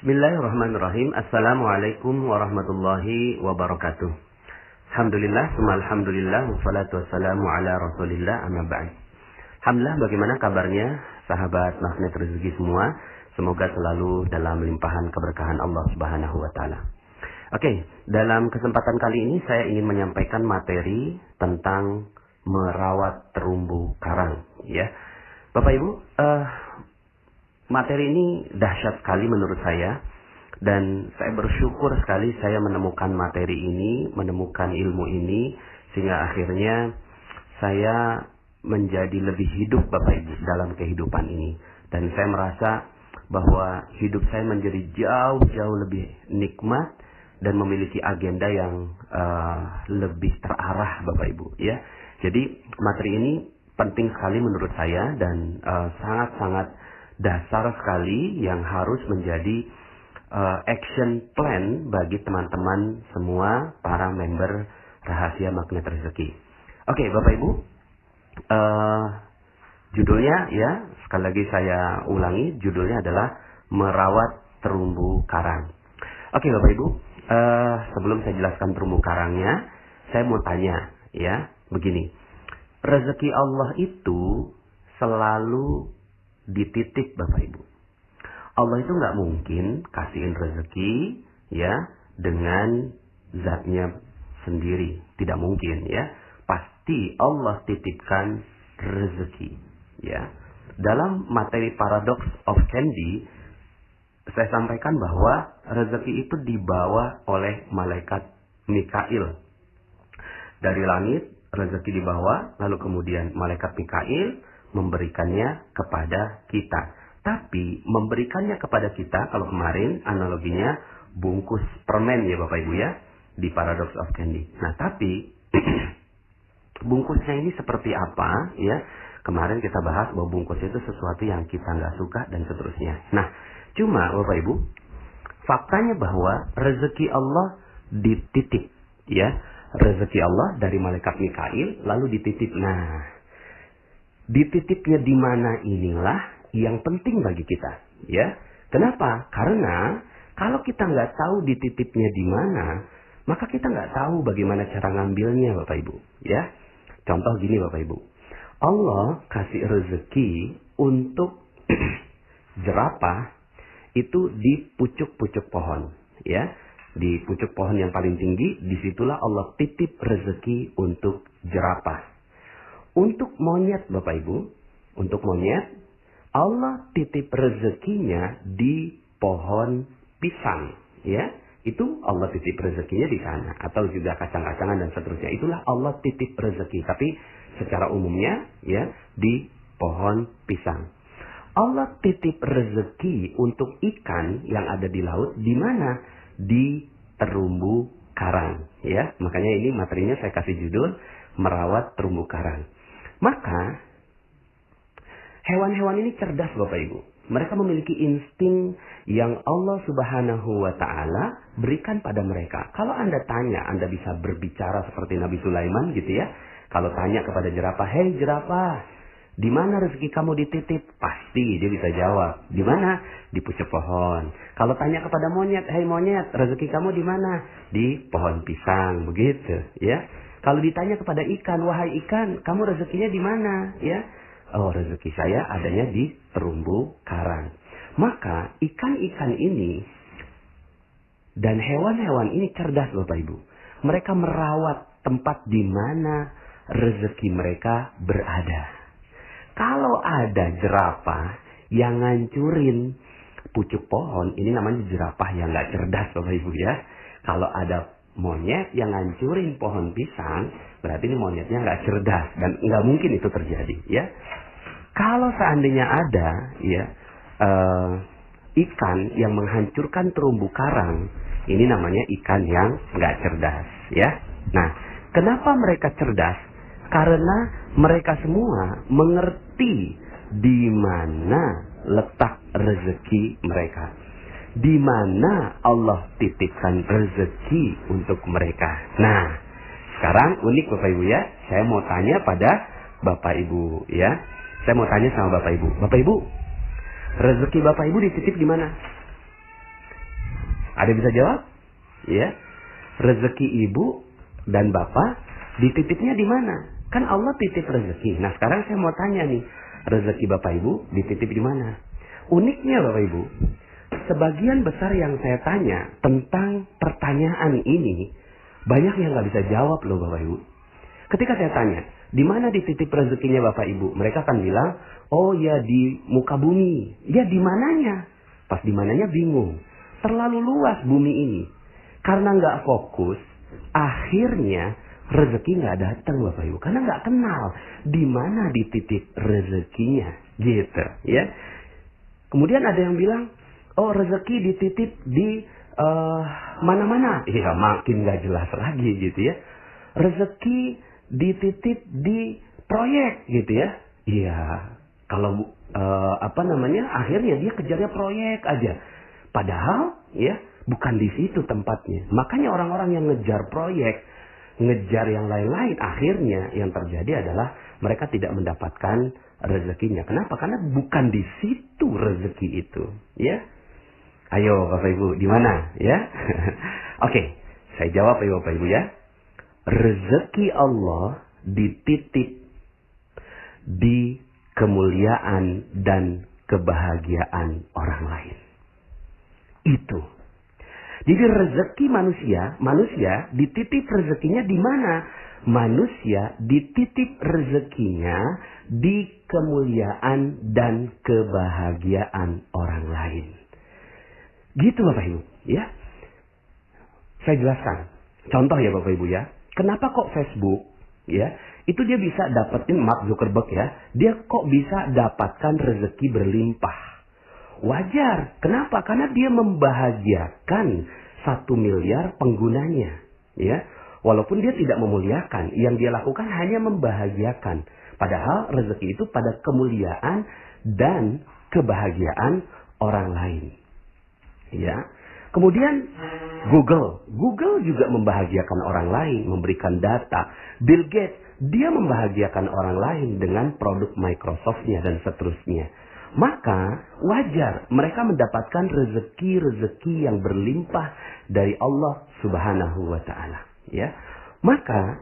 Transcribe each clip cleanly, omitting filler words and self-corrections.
Bismillahirrahmanirrahim. Assalamualaikum warahmatullahi wabarakatuh. Alhamdulillah, alhamdulillah, wassalatu wassalamu ala rasulillah, amma ba'd. Alhamdulillah, bagaimana kabarnya sahabat magnet rezeki semua? Semoga selalu dalam limpahan keberkahan Allah Subhanahu wa taala. Oke, dalam kesempatan kali ini saya ingin menyampaikan materi tentang merawat terumbu karang, ya. Bapak Ibu, materi ini dahsyat sekali menurut saya, dan saya bersyukur sekali saya menemukan materi ini, menemukan ilmu ini, sehingga akhirnya saya menjadi lebih hidup Bapak Ibu dalam kehidupan ini. Dan saya merasa bahwa hidup saya menjadi jauh-jauh lebih nikmat dan memiliki agenda yang lebih terarah Bapak Ibu, ya. Jadi materi ini penting sekali menurut saya dan sangat-sangat dasar sekali yang harus menjadi action plan bagi teman-teman semua para member Rahasia Magnet Rezeki. Oke, Bapak Ibu, judulnya ya, sekali lagi saya ulangi, judulnya adalah merawat terumbu karang. Oke Bapak Ibu, sebelum saya jelaskan terumbu karangnya, saya mau tanya ya, begini. Rezeki Allah itu selalu dititip Bapak Ibu. Allah itu nggak mungkin kasihin rezeki ya dengan zatnya sendiri, tidak mungkin ya. Pasti Allah titipkan rezeki ya. Dalam materi Paradox of Candy saya sampaikan bahwa rezeki itu dibawa oleh malaikat Mikail dari langit. Rezeki dibawa, lalu kemudian malaikat Mikail memberikannya kepada kita. Tapi memberikannya kepada kita, kalau kemarin analoginya bungkus permen ya Bapak Ibu ya, di Paradox of Candy. Nah tapi bungkusnya ini seperti apa ya? Kemarin kita bahas bahwa bungkus itu sesuatu yang kita nggak suka dan seterusnya. Nah cuma Bapak Ibu, faktanya bahwa rezeki Allah dititip ya. Rezeki Allah dari malaikat Mikail lalu dititip. Nah, dititipnya di mana inilah yang penting bagi kita, ya. Kenapa? Karena kalau kita nggak tahu dititipnya di mana, maka kita nggak tahu bagaimana cara ngambilnya, Bapak Ibu, ya. Contoh gini, Bapak Ibu, Allah kasih rezeki untuk jerapah itu di pucuk-pucuk pohon, ya. Di pucuk pohon yang paling tinggi, disitulah Allah titip rezeki untuk jerapah. Untuk monyet Bapak Ibu, untuk monyet, Allah titip rezekinya di pohon pisang. Ya, itu Allah titip rezekinya di sana. Atau juga kacang-kacangan dan seterusnya. Itulah Allah titip rezeki. Tapi secara umumnya, ya, di pohon pisang. Allah titip rezeki untuk ikan yang ada di laut, di mana? Di terumbu karang, ya. Makanya ini materinya saya kasih judul merawat terumbu karang. Maka hewan-hewan ini cerdas Bapak Ibu. Mereka memiliki insting yang Allah Subhanahu wa taala berikan pada mereka. Kalau Anda tanya, Anda bisa berbicara seperti Nabi Sulaiman gitu ya. Kalau tanya kepada jerapah, "Hei jerapah, di mana rezeki kamu dititip?" Pasti dia bisa jawab. Di mana? Di pucuk pohon. Kalau tanya kepada monyet, "Hei monyet, rezeki kamu di mana?" Di pohon pisang, begitu, ya. Kalau ditanya kepada ikan, "Wahai ikan, kamu rezekinya di mana?" Ya. "Oh, rezeki saya adanya di terumbu karang." Maka ikan-ikan ini dan hewan-hewan ini cerdas Bapak Ibu. Mereka merawat tempat di mana rezeki mereka berada. Kalau ada jerapah yang ngancurin pucuk pohon, ini namanya jerapah yang nggak cerdas Bapak Ibu ya. Kalau ada monyet yang ngancurin pohon pisang, berarti ini monyetnya nggak cerdas dan nggak mungkin itu terjadi ya. Kalau seandainya ada ya ikan yang menghancurkan terumbu karang, ini namanya ikan yang nggak cerdas ya. Nah, kenapa mereka cerdas? Karena mereka semua mengerti di mana letak rezeki mereka. Di mana Allah titipkan rezeki untuk mereka. Nah, sekarang unik Bapak Ibu ya. Saya mau tanya pada Bapak Ibu ya. Saya mau tanya sama Bapak Ibu. Bapak Ibu, rezeki Bapak Ibu dititip di mana? Ada yang bisa jawab? Ya. Rezeki ibu dan bapak dititipnya di mana? Kan Allah titip rezeki. Nah, sekarang saya mau tanya nih, rezeki bapak ibu dititip di mana? Uniknya bapak ibu, sebagian besar yang saya tanya tentang pertanyaan ini, banyak yang nggak bisa jawab loh bapak ibu. Ketika saya tanya, di mana dititip rezekinya bapak ibu? Mereka akan bilang, oh ya di muka bumi. Ya di mananya? Pas di mananya bingung. Terlalu luas bumi ini. Karena nggak fokus, akhirnya rezeki nggak datang bapak ibu. Karena nggak kenal di mana dititip rezekinya, gitu ya. Kemudian ada yang bilang, oh rezeki dititip di mana-mana. Iya makin nggak jelas lagi gitu ya. Rezeki dititip di proyek gitu ya. Iya kalau akhirnya dia kejarnya proyek aja. Padahal ya bukan di situ tempatnya. Makanya orang-orang yang ngejar proyek, ngejar yang lain-lain, akhirnya yang terjadi adalah mereka tidak mendapatkan rezekinya. Kenapa? Karena bukan di situ rezeki itu, ya. Ayo Bapak Ibu, di mana, ya? Oke, saya jawab ya Bapak Ibu ya. Rezeki Allah dititip di kemuliaan dan kebahagiaan orang lain. Itu. Jadi rezeki manusia dititip rezekinya di mana? Manusia dititip rezekinya di kemuliaan dan kebahagiaan orang lain. Gitu Bapak Ibu, ya. Saya jelaskan. Contoh ya Bapak Ibu ya. Kenapa kok Facebook, ya, itu dia bisa dapetin Mark Zuckerberg ya. Dia kok bisa dapatkan rezeki berlimpah. Wajar. Kenapa? Karena dia membahagiakan 1 miliar penggunanya. Ya. Walaupun dia tidak memuliakan. Yang dia lakukan hanya membahagiakan. Padahal rezeki itu pada kemuliaan dan kebahagiaan orang lain. Ya. Kemudian Google juga membahagiakan orang lain. Memberikan data. Bill Gates, dia membahagiakan orang lain dengan produk Microsoft-nya dan seterusnya. Maka wajar mereka mendapatkan rezeki-rezeki yang berlimpah dari Allah Subhanahu wa taala, ya. Maka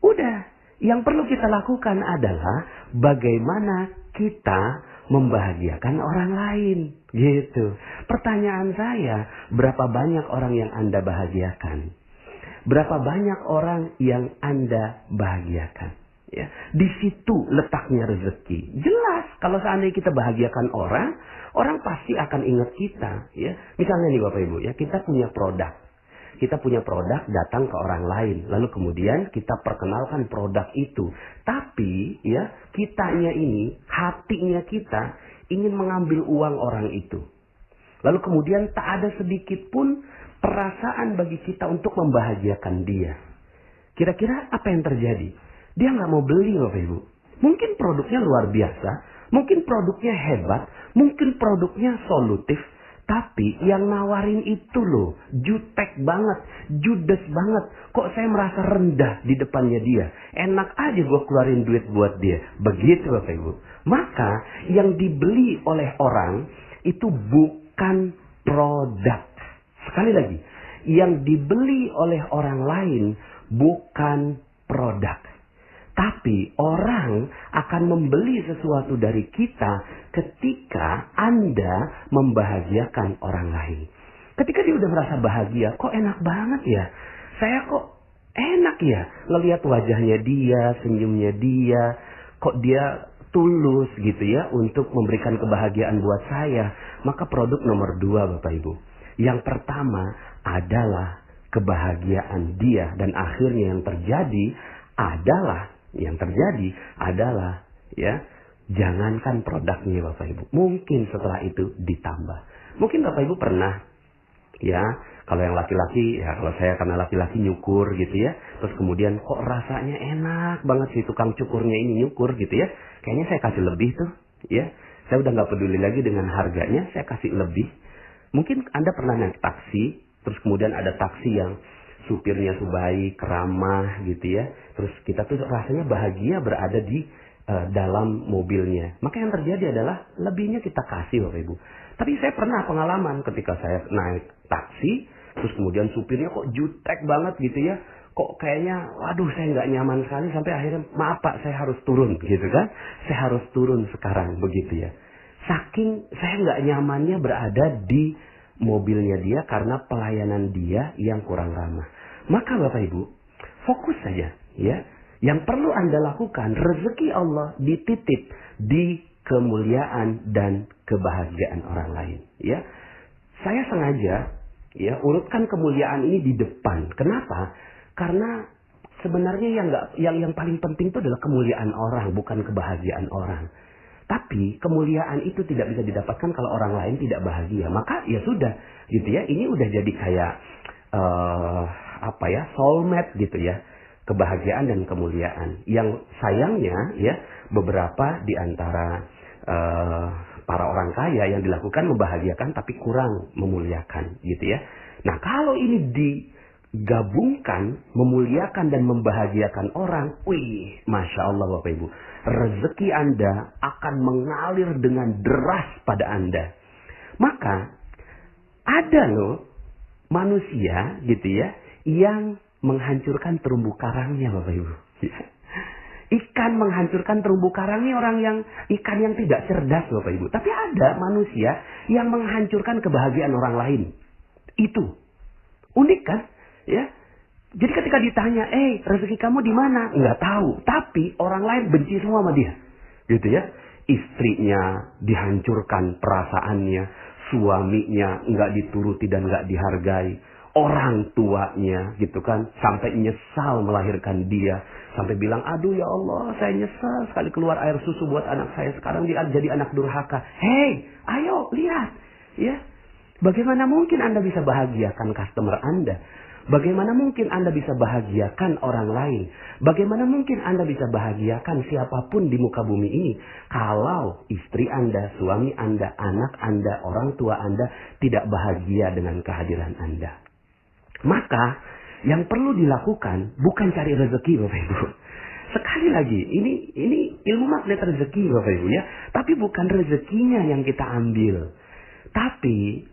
udah, yang perlu kita lakukan adalah bagaimana kita membahagiakan orang lain, gitu. Pertanyaan saya, berapa banyak orang yang Anda bahagiakan? Berapa banyak orang yang Anda bahagiakan? Ya, di situ letaknya rezeki. Jelas kalau seandainya kita bahagiakan orang, orang pasti akan ingat kita. Ya, misalnya nih Bapak Ibu, ya kita punya produk. Kita punya produk datang ke orang lain, lalu kemudian kita perkenalkan produk itu. Tapi ya kitanya ini, hatinya kita ingin mengambil uang orang itu. Lalu kemudian tak ada sedikit pun perasaan bagi kita untuk membahagiakan dia. Kira-kira apa yang terjadi? Dia nggak mau beli Bapak Ibu. Mungkin produknya luar biasa, mungkin produknya hebat, mungkin produknya solutif. Tapi yang nawarin itu loh, jutek banget, judes banget. Kok saya merasa rendah di depannya dia. Enak aja gue keluarin duit buat dia. Begitu Bapak Ibu. Maka yang dibeli oleh orang itu bukan produk. Sekali lagi, yang dibeli oleh orang lain bukan produk. Tapi orang akan membeli sesuatu dari kita ketika Anda membahagiakan orang lain. Ketika dia udah merasa bahagia, kok enak banget ya. Saya kok enak ya ngelihat wajahnya dia, senyumnya dia. Kok dia tulus gitu ya untuk memberikan kebahagiaan buat saya. Maka produk nomor 2 Bapak Ibu. Yang pertama adalah kebahagiaan dia. Dan akhirnya yang terjadi adalah ya, jangankan produknya Bapak Ibu. Mungkin setelah itu ditambah. Mungkin Bapak Ibu pernah ya, kalau yang laki-laki, ya kalau saya karena laki-laki nyukur gitu ya. Terus kemudian kok rasanya enak banget si tukang cukurnya ini nyukur gitu ya. Kayaknya saya kasih lebih tuh ya. Saya udah gak peduli lagi dengan harganya, saya kasih lebih. Mungkin Anda pernah naik taksi, terus kemudian ada taksi yang supirnya tuh baik, ramah gitu ya. Terus kita tuh rasanya bahagia berada di dalam mobilnya. Maka yang terjadi adalah lebihnya kita kasih Bapak Ibu. Tapi saya pernah pengalaman ketika saya naik taksi, terus kemudian supirnya kok jutek banget gitu ya. Kok kayaknya, waduh saya nggak nyaman sekali, sampai akhirnya, maaf Pak, saya harus turun gitu kan. Saya harus turun sekarang, begitu ya. Saking saya nggak nyamannya berada di mobilnya dia karena pelayanan dia yang kurang ramah. Maka Bapak Ibu, fokus saja ya. Yang perlu Anda lakukan, rezeki Allah dititip di kemuliaan dan kebahagiaan orang lain ya. Saya sengaja ya urutkan kemuliaan ini di depan. Kenapa? Karena sebenarnya yang paling penting itu adalah kemuliaan orang, bukan kebahagiaan orang. Tapi kemuliaan itu tidak bisa didapatkan kalau orang lain tidak bahagia. Maka ya sudah, gitu ya. Ini udah jadi kayak soulmate gitu ya. Kebahagiaan dan kemuliaan. Yang sayangnya ya beberapa di antara para orang kaya yang dilakukan membahagiakan tapi kurang memuliakan gitu ya. Nah, kalau ini digabungkan, memuliakan dan membahagiakan orang, wih, Masya Allah Bapak Ibu, rezeki Anda akan mengalir dengan deras pada Anda. Maka ada loh manusia gitu ya yang menghancurkan terumbu karangnya Bapak Ibu. Ikan menghancurkan terumbu karangnya ikan yang tidak cerdas Bapak Ibu. Tapi ada manusia yang menghancurkan kebahagiaan orang lain. Itu unik kan? Ya. Jadi ketika ditanya, rezeki kamu di mana? Nggak tahu. Tapi orang lain benci semua sama dia. Gitu ya. Istrinya dihancurkan perasaannya. Suaminya nggak dituruti dan nggak dihargai. Orang tuanya gitu kan. Sampai nyesal melahirkan dia. Sampai bilang, aduh ya Allah, saya nyesal sekali keluar air susu buat anak saya. Sekarang dia jadi anak durhaka. Hei, ayo lihat. Ya. Bagaimana mungkin Anda bisa bahagiakan customer Anda? Bagaimana mungkin Anda bisa bahagiakan orang lain? Bagaimana mungkin Anda bisa bahagiakan siapapun di muka bumi ini? Kalau istri Anda, suami Anda, anak Anda, orang tua Anda tidak bahagia dengan kehadiran Anda. Maka yang perlu dilakukan bukan cari rezeki Bapak Ibu. Sekali lagi, ini ilmu magnet rezeki Bapak Ibu ya. Tapi bukan rezekinya yang kita ambil. Tapi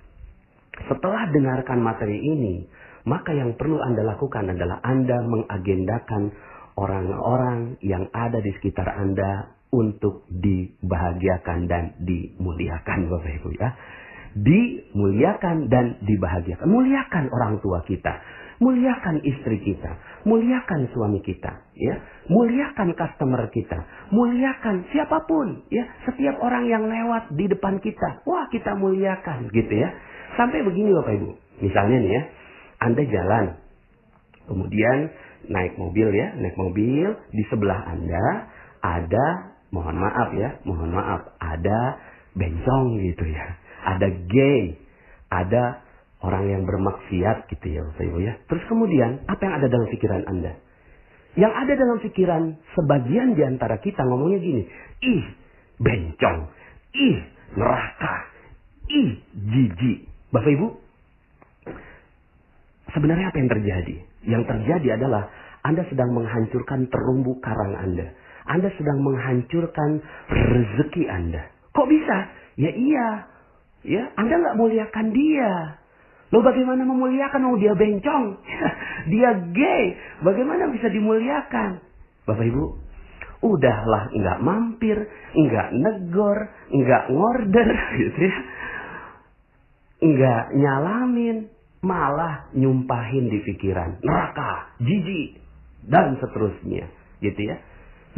setelah dengarkan materi ini, maka yang perlu Anda lakukan adalah Anda mengagendakan orang-orang yang ada di sekitar Anda untuk dibahagiakan dan dimuliakan Bapak Ibu ya. Dimuliakan dan dibahagiakan. Muliakan orang tua kita. Muliakan istri kita. Muliakan suami kita. Ya. Muliakan customer kita. Muliakan siapapun. Ya. Setiap orang yang lewat di depan kita. Wah, kita muliakan gitu ya. Sampai begini Bapak Ibu. Misalnya nih ya. Anda jalan. Kemudian naik mobil ya. Naik mobil. Di sebelah Anda ada, mohon maaf ya. Mohon maaf. Ada bencong gitu ya. Ada gay. Ada orang yang bermaksiat gitu ya Bapak Ibu ya. Terus kemudian apa yang ada dalam pikiran Anda? Yang ada dalam pikiran sebagian di antara kita ngomongnya gini. Ih, bencong. Ih, neraka. Ih, jijik. Bapak Ibu, sebenarnya apa yang terjadi? Yang terjadi adalah Anda sedang menghancurkan terumbu karang Anda. Anda sedang menghancurkan rezeki Anda. Kok bisa? Ya iya. Ya, Anda nggak muliakan dia. Loh bagaimana memuliakan? Oh dia bencong. Dia gay. Bagaimana bisa dimuliakan? Bapak Ibu, udahlah nggak mampir, nggak negor, nggak ngorder gitu ya. Nggak nyalamin, malah nyumpahin di pikiran. Neraka, jijik, dan seterusnya. Gitu ya.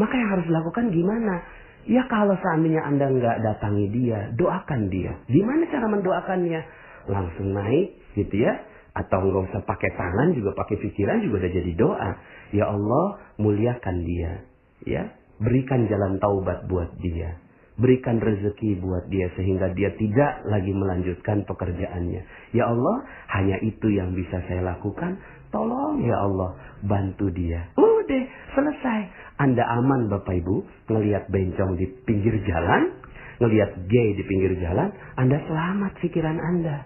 Maka yang harus dilakukan gimana? Ya kalau seandainya Anda nggak datangi dia, doakan dia. Gimana cara mendoakannya? Langsung naik gitu ya. Atau nggak usah pakai tangan, juga pakai pikiran juga udah jadi doa. Ya Allah, muliakan dia. Ya, berikan jalan taubat buat dia. Berikan rezeki buat dia sehingga dia tidak lagi melanjutkan pekerjaannya. Ya Allah, hanya itu yang bisa saya lakukan. Tolong ya Allah, bantu dia. Udah, selesai. Anda aman Bapak Ibu, ngelihat bencong di pinggir jalan, ngelihat gay di pinggir jalan, Anda selamat pikiran Anda.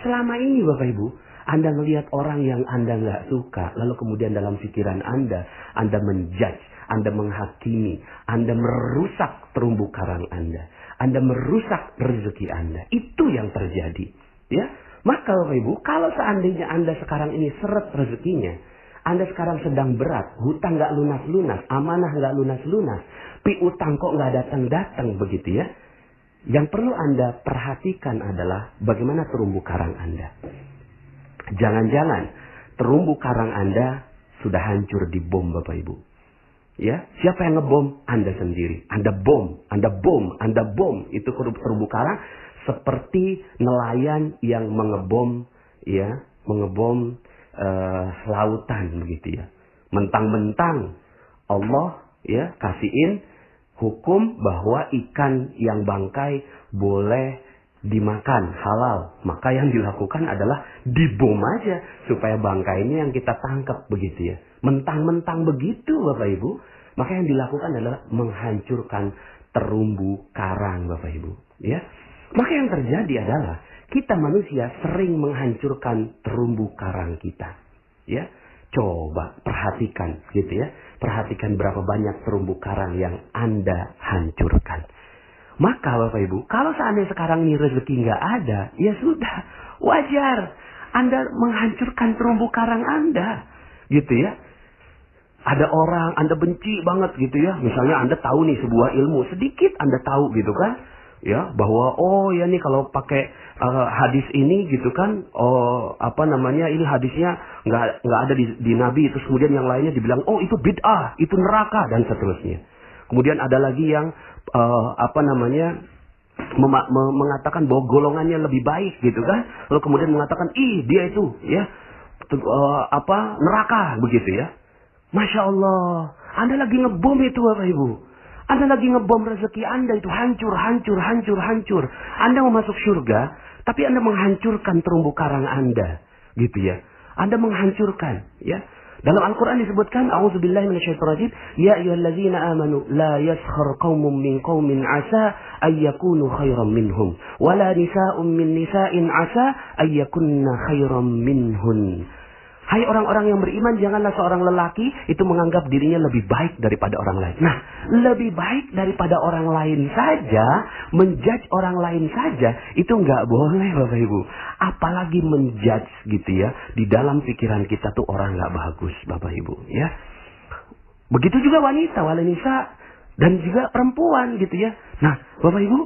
Selama ini Bapak Ibu, Anda ngelihat orang yang Anda nggak suka, lalu kemudian dalam pikiran Anda menjudge, Anda menghakimi, Anda merusak terumbu karang Anda merusak rezeki Anda. Itu yang terjadi. Ya, Maka Bapak Ibu, kalau seandainya Anda sekarang ini seret rezekinya, Anda sekarang sedang berat, hutang nggak lunas-lunas, amanah nggak lunas-lunas, piutang kok nggak datang-datang begitu ya. Yang perlu Anda perhatikan adalah bagaimana terumbu karang Anda. Jangan-jangan terumbu karang Anda sudah hancur di bom Bapak Ibu. Ya, siapa yang ngebom? Anda sendiri. Anda bom. Itu terumbu karang seperti nelayan yang mengebom lautan begitu ya. Mentang-mentang Allah ya kasihin hukum bahwa ikan yang bangkai boleh dimakan halal. Maka yang dilakukan adalah dibom aja supaya bangkainya yang kita tangkap begitu ya. Mentang-mentang begitu Bapak Ibu, maka yang dilakukan adalah menghancurkan terumbu karang Bapak Ibu ya. Maka yang terjadi adalah kita manusia sering menghancurkan terumbu karang kita. Ya, coba perhatikan gitu ya. Perhatikan berapa banyak terumbu karang yang Anda hancurkan. Maka Bapak Ibu, kalau seandainya sekarang ini rezeki nggak ada, ya sudah, wajar Anda menghancurkan terumbu karang Anda. Gitu ya. Ada orang Anda benci banget gitu ya. Misalnya Anda tahu nih sebuah ilmu, sedikit Anda tahu gitu kan. Ya, bahwa oh ya nih kalau pakai hadis ini gitu kan, ini hadisnya nggak ada di Nabi, terus kemudian yang lainnya dibilang oh itu bid'ah, itu neraka dan seterusnya. Kemudian ada lagi yang mengatakan bahwa golongannya lebih baik gitu kan, lalu kemudian mengatakan dia itu ya neraka begitu ya. Masya Allah, Anda lagi ngebom itu Bapak Ibu. Anda lagi ngebom rezeki Anda itu hancur. Anda mau masuk surga, tapi Anda menghancurkan terumbu karang Anda. Gitu ya. Anda menghancurkan. Ya. Dalam Al-Quran disebutkan, A'udzubillahi minasyaitonir rajim, Ya ayyuhallazina amanu, la yaskhar qaumun min qaumin asa ayyakunu khairan minhum. Wala nisa'un min nisa'in asa ayyakunna khairan minhun. Hai orang-orang yang beriman, janganlah seorang lelaki itu menganggap dirinya lebih baik daripada orang lain. Nah, lebih baik daripada orang lain saja, menjudge orang lain saja, itu nggak boleh Bapak Ibu. Apalagi menjudge gitu ya, di dalam pikiran kita tuh orang nggak bagus Bapak Ibu ya. Begitu juga wanita dan juga perempuan gitu ya. Nah, Bapak Ibu,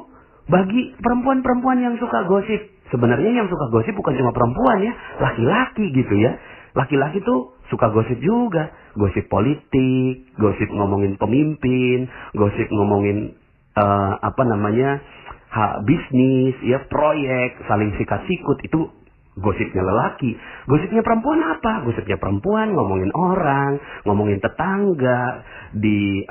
bagi perempuan-perempuan yang suka gosip, sebenarnya yang suka gosip bukan cuma perempuan ya, laki-laki gitu ya. Laki-laki tuh suka gosip juga. Gosip politik, gosip ngomongin pemimpin, gosip ngomongin bisnis, ya proyek, saling sikat-sikut, itu gosipnya lelaki. Gosipnya perempuan apa? Gosipnya perempuan ngomongin orang, ngomongin tetangga, di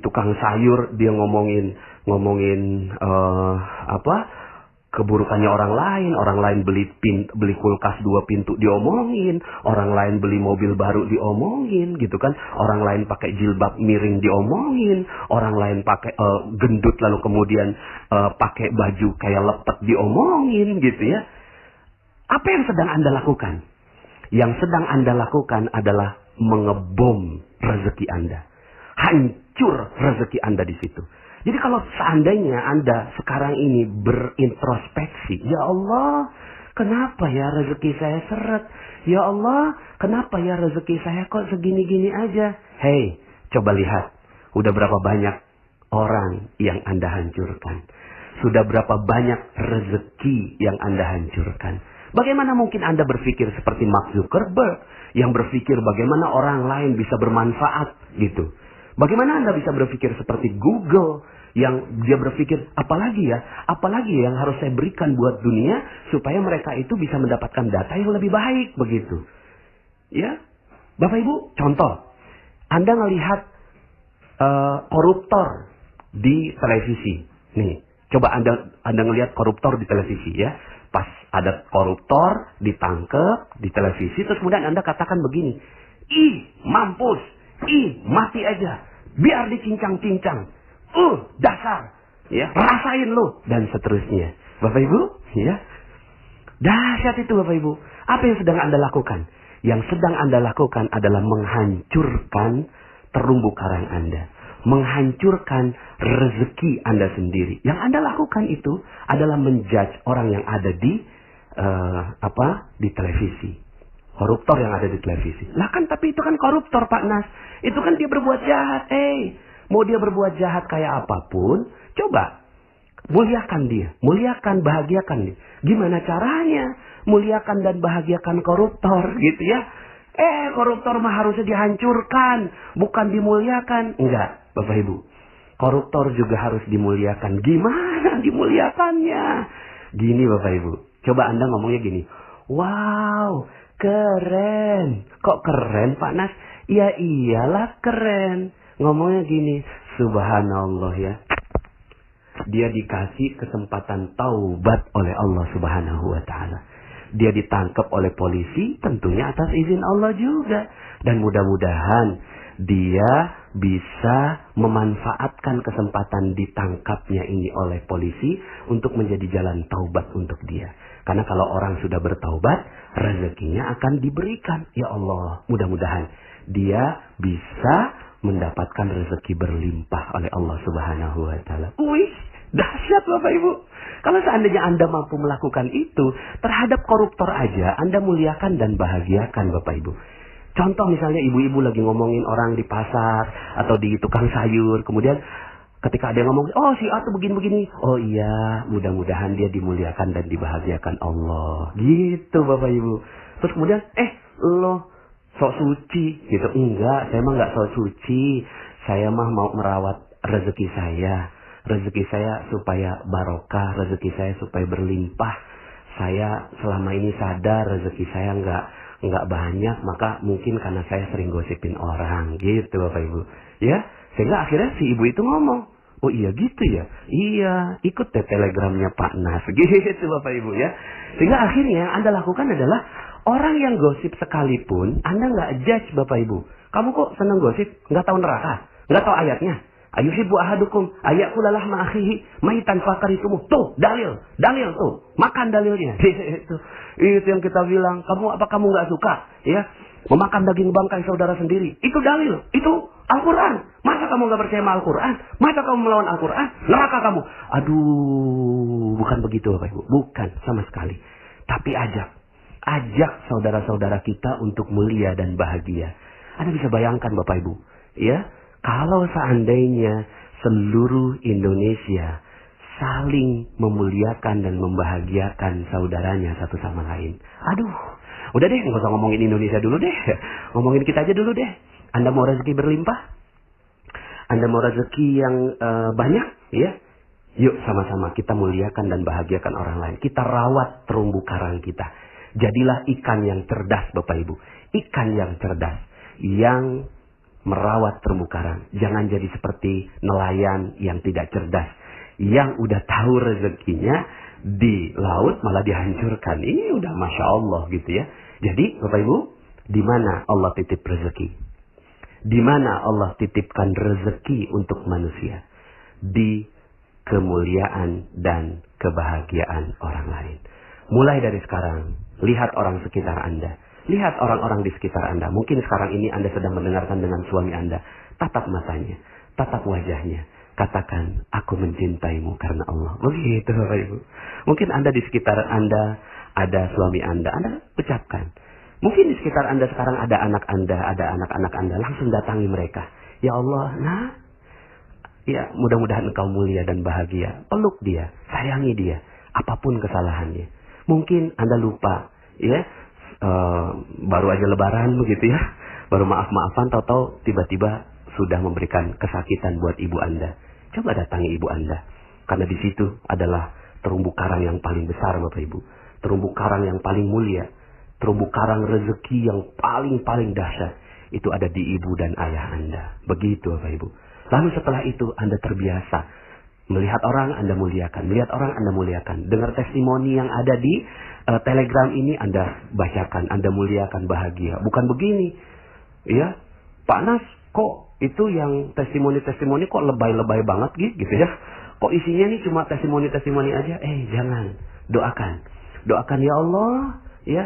tukang sayur dia ngomongin keburukannya orang lain beli kulkas 2 pintu diomongin, orang lain beli mobil baru diomongin gitu kan, orang lain pakai jilbab miring diomongin, orang lain pakai gendut lalu kemudian pakai baju kayak lepet diomongin gitu ya. Apa yang sedang Anda lakukan? Yang sedang Anda lakukan adalah mengebom rezeki Anda. Hancur rezeki Anda di situ. Jadi kalau seandainya Anda sekarang ini berintrospeksi, ya Allah, kenapa ya rezeki saya seret? Ya Allah, kenapa ya rezeki saya kok segini-gini aja? Hei, coba lihat, udah berapa banyak orang yang Anda hancurkan? Sudah berapa banyak rezeki yang Anda hancurkan? Bagaimana mungkin Anda berpikir seperti Mark Zuckerberg yang berpikir bagaimana orang lain bisa bermanfaat gitu? Bagaimana Anda bisa berpikir seperti Google yang dia berpikir apalagi yang harus saya berikan buat dunia supaya mereka itu bisa mendapatkan data yang lebih baik begitu. Ya, Bapak Ibu, contoh, Anda ngelihat koruptor di televisi. Nih, coba Anda ngelihat koruptor di televisi ya. Pas ada koruptor ditangkap di televisi, terus kemudian Anda katakan begini, mampus, mati aja, biar dicincang-cincang. Dasar, ya, rasain lo, dan seterusnya. Bapak Ibu, ya, dahsyat itu Bapak Ibu. Apa yang sedang Anda lakukan? Yang sedang Anda lakukan adalah menghancurkan terumbu karang Anda, menghancurkan rezeki Anda sendiri. Yang Anda lakukan itu adalah menjudge orang yang ada di di televisi. Koruptor yang ada di televisi. Lah kan tapi itu kan koruptor Pak Nas. Itu kan dia berbuat jahat. Mau dia berbuat jahat kayak apapun, coba muliakan dia. Muliakan, bahagiakan dia. Gimana caranya? Muliakan dan bahagiakan koruptor gitu ya. Koruptor mah harusnya dihancurkan, bukan dimuliakan. Enggak, Bapak Ibu. Koruptor juga harus dimuliakan. Gimana dimuliakannya? Gini Bapak Ibu. Coba Anda ngomongnya gini. Wow, keren. Kok keren Pak Nas? Ya iyalah keren. Ngomongnya gini. Subhanallah ya. Dia dikasih kesempatan taubat oleh Allah Subhanahu wa ta'ala. Dia ditangkap oleh polisi tentunya atas izin Allah juga. Dan mudah-mudahan dia bisa memanfaatkan kesempatan ditangkapnya ini oleh polisi untuk menjadi jalan taubat untuk dia. Karena kalau orang sudah bertaubat, rezekinya akan diberikan. Ya Allah, mudah-mudahan dia bisa mendapatkan rezeki berlimpah oleh Allah Subhanahu wa ta'ala. Wih, dahsyat Bapak Ibu. Kalau seandainya Anda mampu melakukan itu terhadap koruptor aja, Anda muliakan dan bahagiakan Bapak Ibu. Contoh misalnya ibu-ibu lagi ngomongin orang di pasar atau di tukang sayur. Kemudian ketika ada yang ngomong, oh si A tuh begini-begini. Oh iya, mudah-mudahan dia dimuliakan dan dibahagiakan Allah. Gitu Bapak Ibu. Terus kemudian, lo sok suci gitu. Enggak, saya mah enggak sok suci. Saya mah mau merawat rezeki saya. Rezeki saya supaya barokah, rezeki saya supaya berlimpah. Saya selama ini sadar rezeki saya enggak banyak, maka mungkin karena saya sering gosipin orang, gitu Bapak Ibu. Ya, sehingga akhirnya si ibu itu ngomong, oh iya gitu ya? Iya, ikut deh telegramnya Pak Nas, gitu Bapak Ibu ya. Sehingga akhirnya yang Anda lakukan adalah orang yang gosip sekalipun, Anda nggak judge Bapak Ibu. Kamu kok senang gosip? Nggak tahu neraka? Nggak tahu ayatnya? Ayuhibbu ahadukum ayakula lahma akhihi maitan fakaritumu. Tuh, dalil tuh. Makan dalilnya. Itu yang kita bilang, kamu nggak suka ya memakan daging bangkai saudara sendiri? Itu dalil, itu Al-Qur'an. Masa kamu nggak percaya sama Al-Qur'an? Masa kamu melawan Al-Qur'an? Neraka kamu. Aduh, bukan begitu Bapak Ibu. Bukan sama sekali. Tapi ajak saudara-saudara kita untuk mulia dan bahagia. Anda bisa bayangkan Bapak Ibu, ya, kalau seandainya seluruh Indonesia saling memuliakan dan membahagiakan saudaranya satu sama lain. Aduh, udah deh, nggak usah ngomongin Indonesia dulu deh. Ngomongin kita aja dulu deh. Anda mau rezeki berlimpah? Anda mau rezeki yang banyak? Ya, yuk sama-sama kita muliakan dan bahagiakan orang lain. Kita rawat terumbu karang kita. Jadilah ikan yang cerdas Bapak Ibu. Ikan yang cerdas. Yang merawat terumbu karang. Jangan jadi seperti nelayan yang tidak cerdas. Yang udah tahu rezekinya di laut malah dihancurkan. Ini udah Masya Allah gitu ya. Jadi Bapak Ibu, di mana Allah titip rezeki? Di mana Allah titipkan rezeki untuk manusia? Di kemuliaan dan kebahagiaan orang lain. Mulai dari sekarang, lihat orang sekitar Anda. Lihat orang-orang di sekitar Anda. Mungkin sekarang ini Anda sedang mendengarkan dengan suami Anda. Tatap matanya, tatap wajahnya. Katakan, aku mencintaimu karena Allah. Begitu Bapak Ibu. Mungkin Anda di sekitar Anda ada suami Anda ucapkan. Mungkin di sekitar Anda sekarang ada anak Anda, ada anak-anak Anda. Langsung datangi mereka. Ya Allah, ya mudah-mudahan engkau mulia dan bahagia. Peluk dia, sayangi dia. Apapun kesalahannya. Mungkin Anda lupa, ya. Baru aja lebaran begitu ya. Baru maaf-maafan, tahu-tahu tiba-tiba sudah memberikan kesakitan buat ibu Anda. Coba datangi ibu Anda. Karena di situ adalah terumbu karang yang paling besar Bapak Ibu. Terumbu karang yang paling mulia. Terumbu karang rezeki yang paling dahsyat. Itu ada di ibu dan ayah Anda. Begitu Bapak Ibu. Lalu setelah itu Anda terbiasa. Melihat orang Anda muliakan. Melihat orang Anda muliakan. Dengar testimoni yang ada di Telegram ini Anda bacakan. Anda muliakan, bahagia. Bukan begini. Ya, Pak Nas, kok itu yang testimoni-testimoni kok lebay-lebay banget gitu ya. Kok isinya ini cuma testimoni-testimoni aja? Jangan. Doakan. Doakan ya Allah. Ya,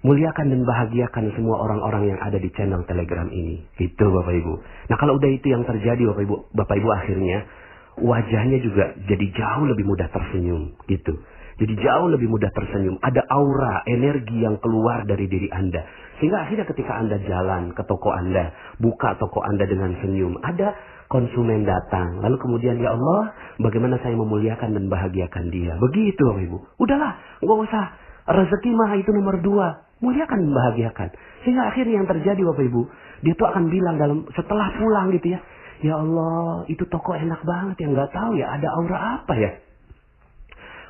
Muliakan dan bahagiakan semua orang-orang yang ada di channel Telegram ini. Itu Bapak Ibu. Nah kalau udah itu yang terjadi Bapak Ibu akhirnya wajahnya juga jadi jauh lebih mudah tersenyum. Gitu. Jadi jauh lebih mudah tersenyum. Ada aura, energi yang keluar dari diri Anda. Sehingga akhirnya ketika Anda jalan ke toko Anda, buka toko Anda dengan senyum, ada konsumen datang. Lalu kemudian, ya Allah, bagaimana saya memuliakan dan bahagiakan dia. Begitu Bapak Ibu. Udahlah, nggak usah. Rezeki mah itu nomor 2. Muliakan dan bahagiakan. Sehingga akhirnya yang terjadi Bapak Ibu, dia tuh akan bilang setelah pulang gitu ya. Ya Allah, itu toko enak banget ya. Nggak tahu ya, ada aura apa ya.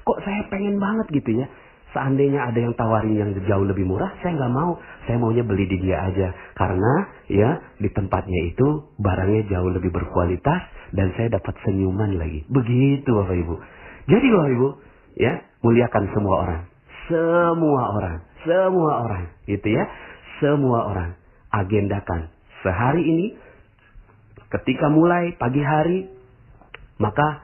Kok saya pengen banget gitu ya. Seandainya ada yang tawarin yang jauh lebih murah, saya nggak mau. Saya maunya beli di dia aja. Karena ya di tempatnya itu barangnya jauh lebih berkualitas dan saya dapat senyuman lagi. Begitu Bapak Ibu. Jadi Bapak Ibu, ya muliakan semua orang. Semua orang. Semua orang. Gitu ya. Semua orang. Agendakan. Sehari ini, ketika mulai pagi hari, maka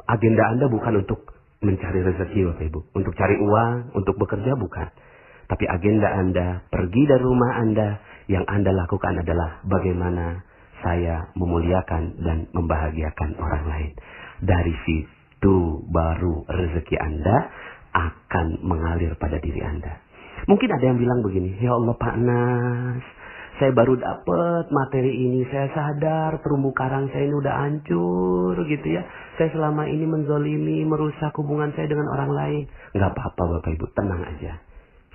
agenda Anda bukan untuk mencari rezeki Bapak Ibu. Untuk cari uang, untuk bekerja bukan. Tapi agenda Anda, pergi dari rumah Anda, yang Anda lakukan adalah bagaimana saya memuliakan dan membahagiakan orang lain. Dari situ baru rezeki Anda akan mengalir pada diri Anda. Mungkin ada yang bilang begini, ya Allah Pak Nas, saya baru dapat materi ini, saya sadar terumbu karang saya ini udah hancur gitu ya. Saya selama ini menzolimi, merusak hubungan saya dengan orang lain. Nggak apa-apa Bapak Ibu, tenang aja.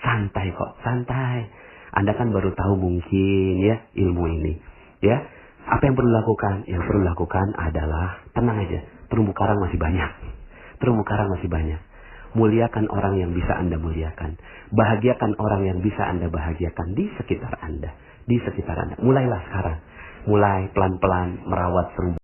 Santai kok, santai. Anda kan baru tahu mungkin ya ilmu ini. Ya, apa yang perlu lakukan? Yang perlu lakukan adalah tenang aja. Terumbu karang masih banyak. Terumbu karang masih banyak. Muliakan orang yang bisa Anda muliakan. Bahagiakan orang yang bisa Anda bahagiakan di sekitar Anda. Di sekitar Anda. Mulailah sekarang. Mulai pelan-pelan merawat terumbu